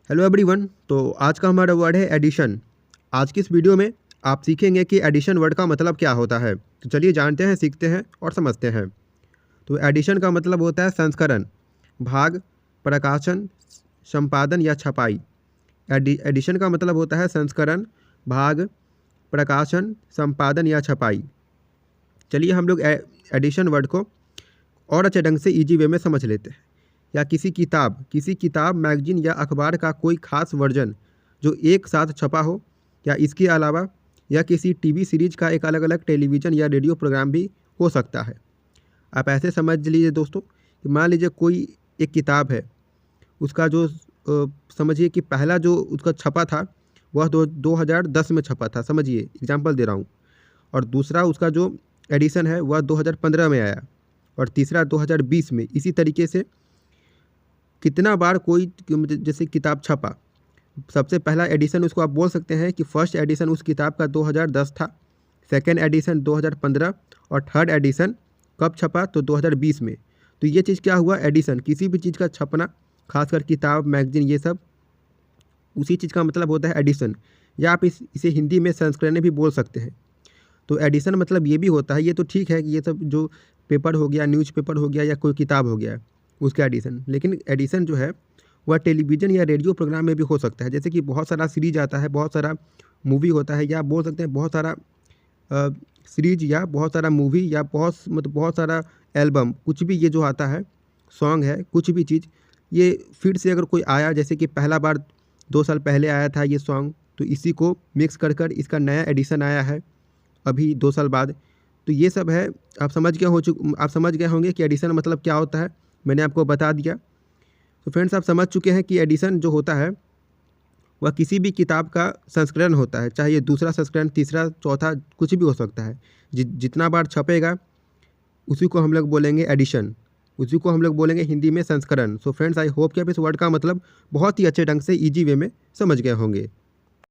Hello everyone. तो आज का हमारा वर्ड है एडिशन। आज की इस वीडियो में आप सीखेंगे कि एडिशन वर्ड का मतलब क्या होता है। तो चलिए जानते हैं, सीखते हैं और समझते हैं। तो एडिशन का मतलब होता है संस्करण, भाग, प्रकाशन, संपादन या छपाई। एडिशन का मतलब होता है संस्करण, भाग, प्रकाशन, संपादन या छपाई। चलिए हम लोग एडिशन वर्ड को और अच्छे ढंग से इजी वे में समझ लेते हैं। या किसी किताब, मैगजीन या अखबार का कोई खास वर्जन जो एक साथ छपा हो, या इसके अलावा या किसी टीवी सीरीज का एक अलग अलग टेलीविज़न या रेडियो प्रोग्राम भी हो सकता है। आप ऐसे समझ लीजिए दोस्तों कि मान लीजिए कोई एक किताब है, उसका जो समझिए कि पहला जो उसका छपा था वह 2010 में छपा था, समझिए एग्जाम्पल दे रहा हूँ। और दूसरा उसका जो एडिशन है वह 2015 में आया, और तीसरा 2020 में। इसी तरीके से कितना बार कोई जैसे किताब छपा, सबसे पहला एडिशन उसको आप बोल सकते हैं कि फर्स्ट एडिशन उस किताब का 2010 था, सेकेंड एडिशन 2015, और थर्ड एडिशन कब छपा तो 2020 में। तो ये चीज़ क्या हुआ, एडिशन। किसी भी चीज़ का छपना, खासकर किताब, मैगजीन, ये सब उसी चीज़ का मतलब होता है एडिशन। या आप इसे हिंदी में संस्करण भी बोल सकते हैं। तो एडिशन मतलब ये भी होता है। ये तो ठीक है कि ये सब जो पेपर हो गया, न्यूज़पेपर हो गया या कोई किताब हो गया, उसका एडिशन। लेकिन एडिशन जो है वह टेलीविज़न या रेडियो प्रोग्राम में भी हो सकता है। जैसे कि बहुत सारा सीरीज आता है, बहुत सारा मूवी होता है, या बोल सकते हैं बहुत सारा सीरीज या बहुत सारा मूवी या बहुत सारा एल्बम, कुछ भी ये जो आता है, सॉन्ग है, कुछ भी चीज़, ये फिर से अगर कोई आया, जैसे कि पहला बार 2 साल पहले आया था ये सॉन्ग, तो इसी को मिक्स कर इसका नया एडिशन आया है अभी 2 साल बाद। तो ये सब है। आप समझ गए होंगे कि एडिशन मतलब क्या होता है। मैंने आपको बता दिया। तो फ्रेंड्स, आप समझ चुके हैं कि एडिशन जो होता है वह किसी भी किताब का संस्करण होता है, चाहे ये दूसरा संस्करण, तीसरा, चौथा, कुछ भी हो सकता है। जितना बार छपेगा उसी को हम लोग बोलेंगे एडिशन, उसी को हम लोग बोलेंगे हिंदी में संस्करण। सो फ्रेंड्स, आई होप कि आप इस वर्ड का मतलब बहुत ही अच्छे ढंग से ईजी वे में समझ गए होंगे।